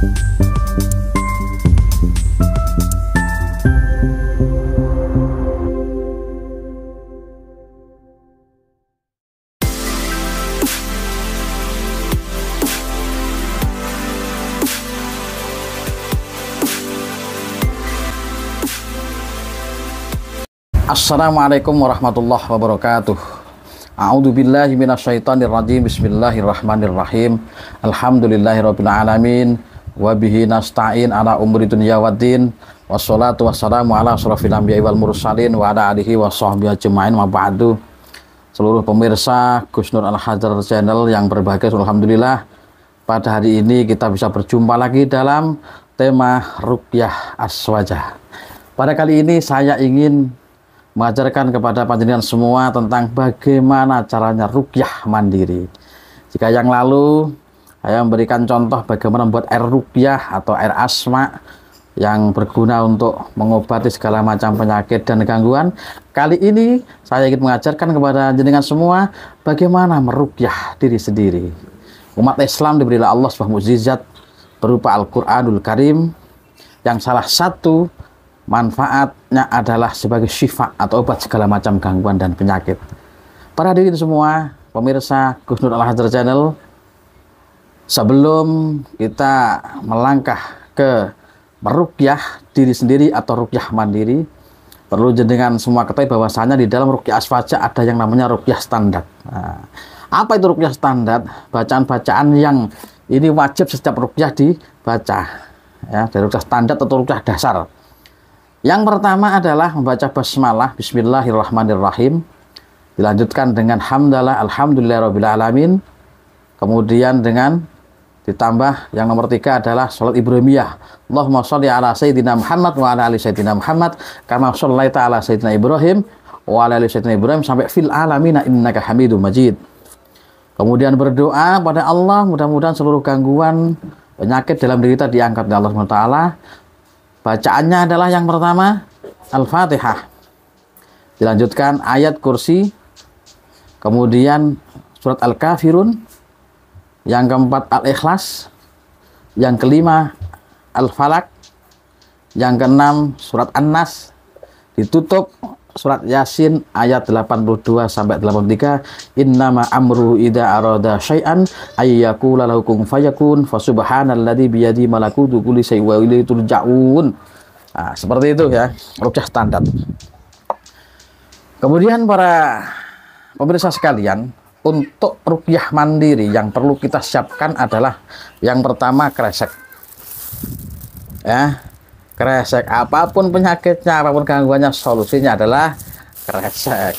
Assalamualaikum warahmatullahi wabarakatuh. A'udzubillahi minasyaitonirrajim. Bismillahirrahmanirrahim. Alhamdulillahirabbil alamin wa bihi nasta'in ala umuri dunya waddin. Wassalatu wassalamu ala asyrofil anbiya'i wal mursalin wa ala alihi washabbihi ajmain wa ba'du. Seluruh pemirsa Gus Nur Al-Hadar Channel yang berbahagia, alhamdulillah pada hari ini kita bisa berjumpa lagi dalam tema Ruqyah Aswajah. Pada kali ini saya ingin mengajarkan kepada panjenengan semua tentang bagaimana caranya ruqyah mandiri. Jika yang lalu saya memberikan contoh bagaimana membuat air ruqyah atau air asma yang berguna untuk mengobati segala macam penyakit dan gangguan, kali ini saya ingin mengajarkan kepada panjenengan semua bagaimana meruqyah diri sendiri. Umat Islam diberilah Allah sebuah mukjizat berupa Al-Qur'anul Karim yang salah satu manfaatnya adalah sebagai syifa atau obat segala macam gangguan dan penyakit. Para hadirin semua, pemirsa Gus Nur Al-Hadar Channel, sebelum kita melangkah ke meruqyah diri sendiri atau ruqyah mandiri, perlu jenengan semua ketahui bahwasanya di dalam ruqyah aswajah ada yang namanya ruqyah standar. Nah, apa itu ruqyah standar? Bacaan-bacaan yang ini wajib setiap ruqyah dibaca, ya, dari ruqyah standar atau ruqyah dasar. Yang pertama adalah membaca basmalah, bismillahirrahmanirrahim, dilanjutkan dengan hamdalah, alhamdulillahirabbil alamin, kemudian dengan ditambah yang nomor 3 adalah sholat Ibrahimiyah, Allahumma sholli ala sayyidina Muhammad wa ala ali sayyidina Muhammad kama shollaita ala sayyidina Ibrahim wa ala ali sayyidina Ibrahim sampai fil alamina innaka hamidum majid. Kemudian berdoa pada Allah, mudah-mudahan seluruh gangguan penyakit dalam diri kita diangkat oleh Allah SWT. Bacaannya adalah yang pertama Al-Fatihah, dilanjutkan ayat kursi, kemudian surat Al-Kafirun, yang keempat Al-Ikhlas, yang kelima Al-Falaq, yang keenam surat An-Nas, ditutup surat Yasin ayat 82 sampai 83, innama amruhu idza arada syai'an ayyakula lahu kun fayakun fasubhanalladzi biyadihi malakutu kulli syai'in wa ilaihi turja'un. Nah, seperti itu ya, ruqyah standar. Kemudian para pemirsa sekalian, untuk ruqyah mandiri yang perlu kita siapkan adalah yang pertama kresek. Ya. Kresek, apapun penyakitnya, apapun gangguannya, solusinya adalah kresek.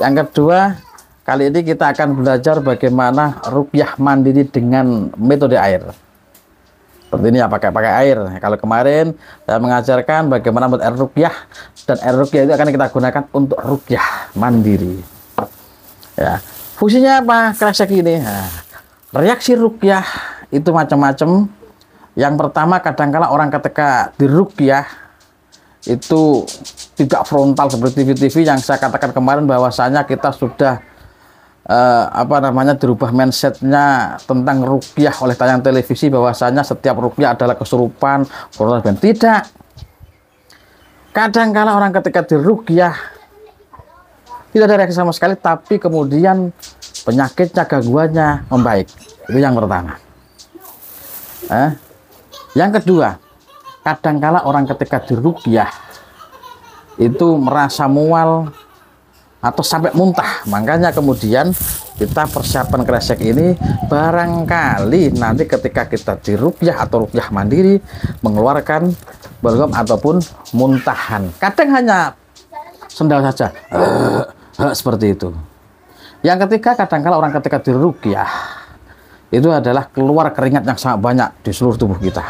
Yang kedua, kali ini kita akan belajar bagaimana ruqyah mandiri dengan metode air. Seperti ini ya, pakai air. Kalau kemarin saya mengajarkan bagaimana membuat air ruqyah, dan air ruqyah itu akan kita gunakan untuk ruqyah mandiri. Ya, fungsinya apa kresek ini? Nah, reaksi ruqyah itu macam-macam. Yang pertama, kadangkala orang ketika diruqyah itu tidak frontal seperti TV-TV yang saya katakan kemarin, bahwasanya kita sudah dirubah mindsetnya tentang ruqyah oleh tayang televisi, bahwasanya setiap ruqyah adalah kesurupan, frontal. Tidak. Kadangkala orang ketika diruqyah tidak ada reaksi sama sekali, tapi kemudian penyakitnya, gangguannya membaik. Itu yang pertama. Yang kedua, kadangkala orang ketika diruqyah itu merasa mual atau sampai muntah. Makanya kemudian kita persiapan kresek ini, barangkali nanti ketika kita diruqyah atau ruqyah mandiri mengeluarkan balgam ataupun muntahan. Kadang hanya sendal saja, seperti itu. Yang ketiga, kadangkala orang ketika diruqyah itu adalah keluar keringat yang sangat banyak di seluruh tubuh kita.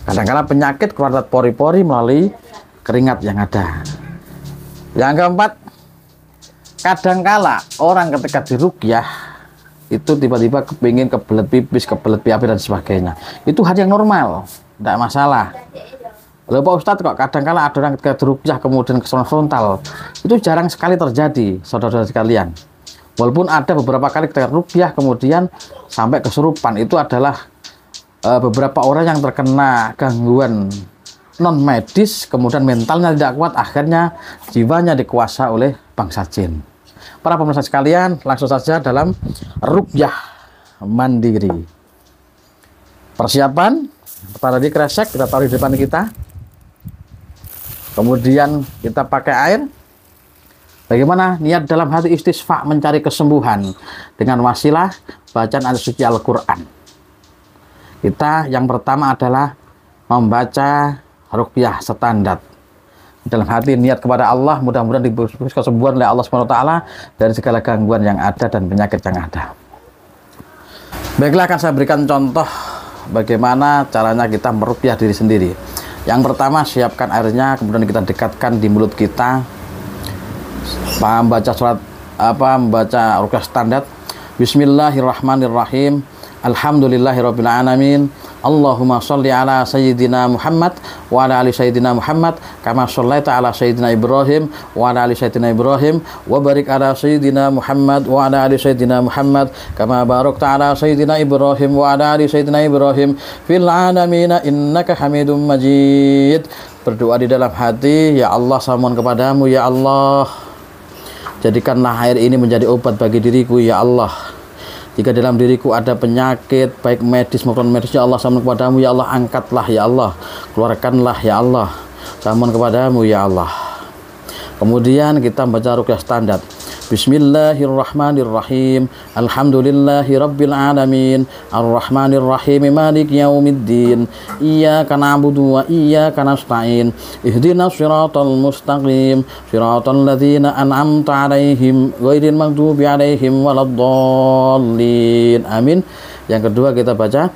Kadang-kadang penyakit keluar dari pori-pori melalui keringat yang ada. Yang keempat, kadangkala orang ketika diruqyah itu tiba-tiba kepingin kebelet pipis, kebelet BAB dan sebagainya. Itu hal yang normal, tidak masalah. Lalu Pak Ustadz, kok kadangkala ada orang ketika diruqyah kemudian keseluruhan frontal? Itu jarang sekali terjadi, saudara-saudara sekalian. Walaupun ada beberapa kali ketika ruqyah kemudian sampai kesurupan, itu adalah beberapa orang yang terkena gangguan non medis, kemudian mentalnya tidak kuat, akhirnya jiwanya dikuasa oleh bangsa jin. Para pemirsa sekalian, langsung saja dalam ruqyah mandiri. Persiapan, pertama di kresek kita taruh di depan kita, kemudian kita pakai air. Bagaimana niat dalam hati istisqa mencari kesembuhan dengan wasilah bacaan ayat suci Al-Quran. Kita yang pertama adalah membaca ruqyah standar. Dalam hati niat kepada Allah, mudah-mudahan diberi kesembuhan oleh Allah SWT dari segala gangguan yang ada dan penyakit yang ada. Baiklah, akan saya berikan contoh bagaimana caranya kita meruqyah diri sendiri. Yang pertama, siapkan airnya, kemudian kita dekatkan di mulut kita. Membaca ruqyah standar. Bismillahirrahmanirrahim. Alhamdulillahirabbil alamin. Allahumma sholli ala sayyidina Muhammad wa ala ali sayyidina Muhammad kama shallaita ala sayyidina Ibrahim wa ala ali sayyidina Ibrahim wa barik ala sayyidina Muhammad wa ala ali sayyidina Muhammad kama barakta ala sayyidina Ibrahim wa ala ali sayyidina Ibrahim fil alamin innaka Hamidum Majid. Berdoa di dalam hati, ya Allah, saya mohon kepadamu, ya Allah, jadikanlah air ini menjadi obat bagi diriku, ya Allah. Jika dalam diriku ada penyakit, baik medis maupun medis, ya Allah, saya mohon kepadamu, ya Allah, angkatlah, ya Allah, keluarkanlah, ya Allah, saya mohon kepadamu, ya Allah. Kemudian kita baca ruqyah standar. Bismillahirrahmanirrahim. Alhamdulillahi rabbil alamin. Arrahmanirrahim. Maliki yaumiddin. Iyyaka na'budu wa iyyaka nasta'in. Ihdinas siratal mustaqim. Siratal ladzina an'amta 'alaihim ghairil maghdubi 'alaihim waladdallin. Amin. Yang kedua kita baca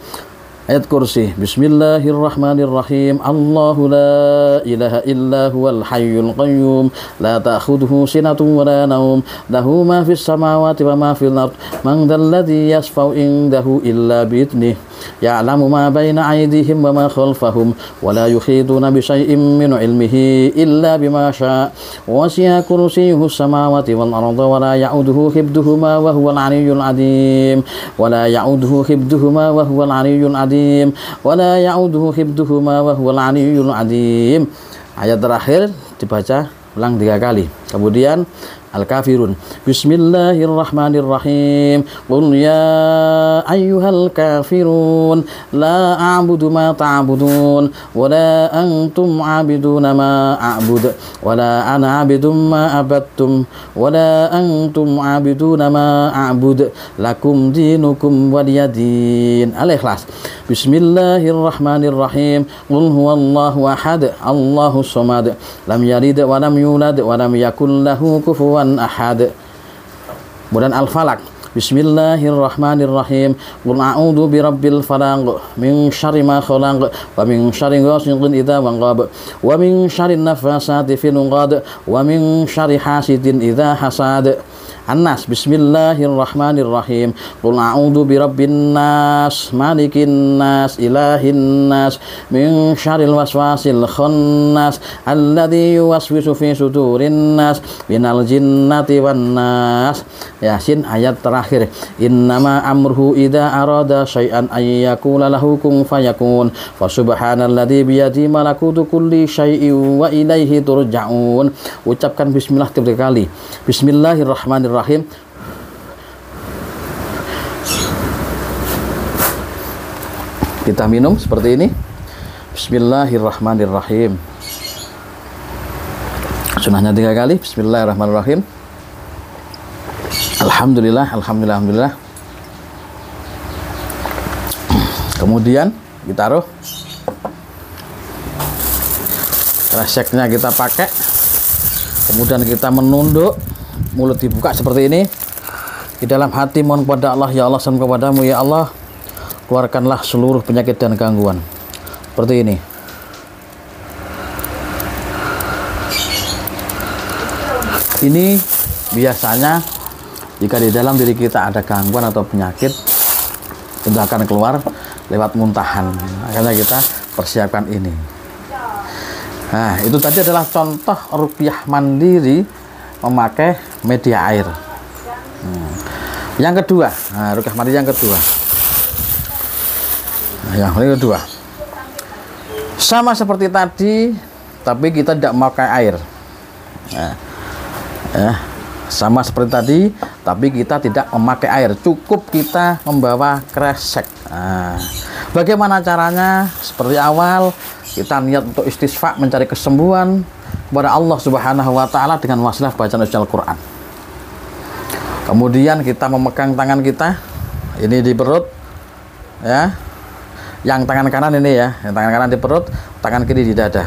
ayat kursi. Bismillahirrahmanirrahim. Allahu la ilaha illa huwal hayyul qayyum la ta'khudhuhu sinatun wa la nawm lahu ma fis samawati wa ma fil ard man dzal ladzi yashfa'u indahu illa bi idnihi ya'lamu ma baina aydihim wa ma khalfahum wa la yuhituna bi syai'in min 'ilmihi illa bima syaa' wasi'a kursiyyuhu samawati wal arda wa la ya'uduhu hifdhuhuma wa huwal 'aliyyul 'azim wa la ya'uduhu hifdhuhuma wa huwal 'aliyyul 'azim wa la ya'uduhu hifdhuhuma wa huwal 'aliyyul 'azim. Ayat terakhir dibaca ulang 3 kali. Kemudian Al-Kafirun. Bismillahirrahmanirrahim. Qul ya ayyuhal kafirun la a'budu ma ta'budun wa la antum 'abiduna ma a'bud wa la ana 'abidum ma abattum wa la antum 'abiduna ma a'bud lakum dinukum waliyadin. Al-Ikhlas. Bismillahirrahmanirrahim. Qul huwallahu ahad, Allahus samad, lam yalid wa lam yulad wa lam yakul lahu kufuwan ahad. Kemudian Al-Falaq. Bismillahirrahmanirrahim. Qul a'udzu birabbil falaq min syarri ma khalaq wa min syarri ghasiqin idza waqab wa min syarri nafasati fil 'uqad wa min syarri hasidin idza hasad. An-Nas. Bismillahirrahmanirrahim. Qul a'udzu birabbin nas malikin nas ilahin nas min syarril waswasil khannas alladzi yuwaswisu fi sudurin nas minal jinnati wan nas. Yasin ayat terakhir. Innama amruhu idza arada syai'an ay yaqula lahu kun fayakun. Fa subhanalladzi biyadihi malakutu kulli syai'in wa ilaihi turja'un. Ucapkan bismillah 3 kali. Bismillahirrahmanirrahim. Kita minum seperti ini. Bismillahirrahmanirrahim. Sunahnya 3 kali. Bismillahirrahmanirrahim. Alhamdulillah, alhamdulillah, alhamdulillah. Kemudian ditaruh. Reseknya kita pakai. Kemudian kita menunduk, mulut dibuka seperti ini. Di dalam hati mohon kepada Allah, ya Allah, sama kepadamu, ya Allah, keluarkanlah seluruh penyakit dan gangguan. Seperti ini. Ini biasanya jika di dalam diri kita ada gangguan atau penyakit, tentu akan keluar lewat muntahan. Makanya kita persiapkan ini. Nah, itu tadi adalah contoh ruqyah mandiri memakai media air. Yang kedua, ruqyah mandiri yang kedua. Yang kedua, sama seperti tadi, tapi kita tidak memakai air. Sama seperti tadi, tapi kita tidak memakai air. Cukup kita membawa kresek. Bagaimana caranya? Seperti awal, kita niat untuk istisqa, mencari kesembuhan kepada Allah Subhanahu wa Ta'ala dengan wasilah bacaan Al-Quran. Kemudian kita memegang tangan kita ini di perut, ya. Yang tangan kanan ini ya, yang tangan kanan di perut, tangan kiri di dada.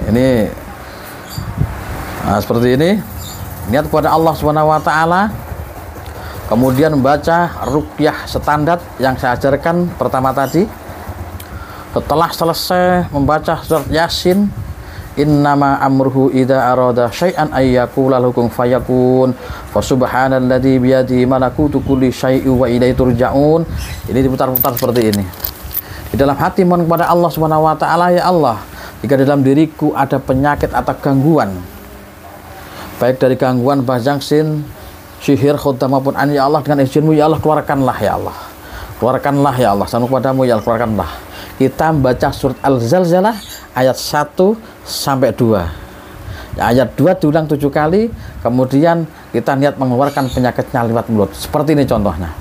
Ini seperti ini. Niat kepada Allah Subhanahu wa Ta'ala. Kemudian membaca ruqyah standar yang saya ajarkan pertama tadi. Setelah selesai membaca surat Yasin, innama amruhu idza arada syai'an ayyakula lakum fayakun, fa subhanalladzi biyadihi malakutu kulli syai'in wa ilaihi turja'un. Ini diputar-putar seperti ini. Di dalam hati mohon kepada Allah Subhanahu wa Ta'ala, ya Allah, jika dalam diriku ada penyakit atau gangguan, baik dari gangguan bajangsin, sihir, khodam maupun an, ya Allah, dengan izinmu ya Allah, keluarkanlah ya Allah, keluarkanlah ya Allah, sama kepadamu ya Allah, keluarkanlah. Kita membaca surat Al-Zalzalah ayat 1 sampai 2. Ya, ayat 2 diulang 7 kali, kemudian kita niat mengeluarkan penyakitnya lewat mulut. Seperti ini contohnya.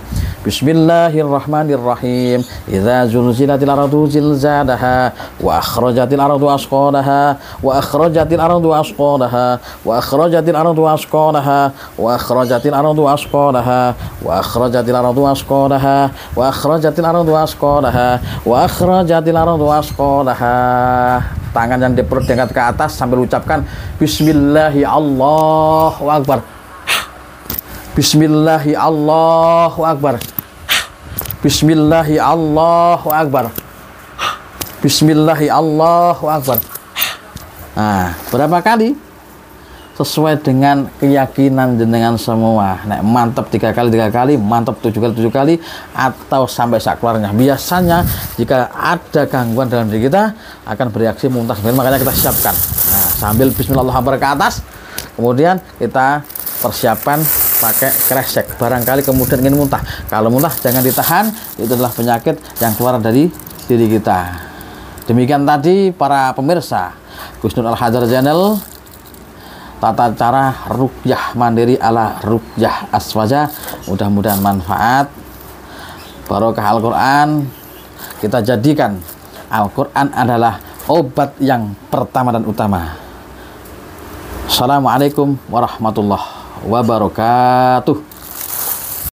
Bismillahirrahmanirrahim. Idza zulzilatil ardu zilzalaha wa akhrajatil ardu asqalaha wa akhrajatil ardu asqalaha wa akhrajatil ardu asqalaha wa akhrajatil ardu asqalaha wa akhrajatil ardu asqalaha wa akhrajatil ardu asqalaha wa akhrajatil ardu asqalaha. Tangan yang di perut diangkat ke atas sambil ucapkan Bismillahi Allahu Akbar. Bismillahi Allahu Akbar. Bismillahi Allahu Akbar. Bismillahi Allahu Akbar. Berapa kali? Sesuai dengan keyakinan jenengan semua. Nek mantap 3 kali, mantap 7 kali, atau sampai sak keluarnya. Biasanya jika ada gangguan dalam diri kita akan bereaksi muntah. Makanya kita siapkan. Sambil Bismillahirrahmanirrahim ke atas, kemudian kita persiapan pakai kresek. Barangkali kemudian ingin muntah. Kalau muntah jangan ditahan, itu adalah penyakit yang keluar dari diri kita. Demikian tadi para pemirsa Gus Nur Al-Hadar Channel, tata cara ruqyah mandiri ala ruqyah aswaja. Mudah-mudahan manfaat, barokah Al-Quran. Kita jadikan Al-Quran adalah obat yang pertama dan utama. Assalamualaikum warahmatullahi wabarakatuh.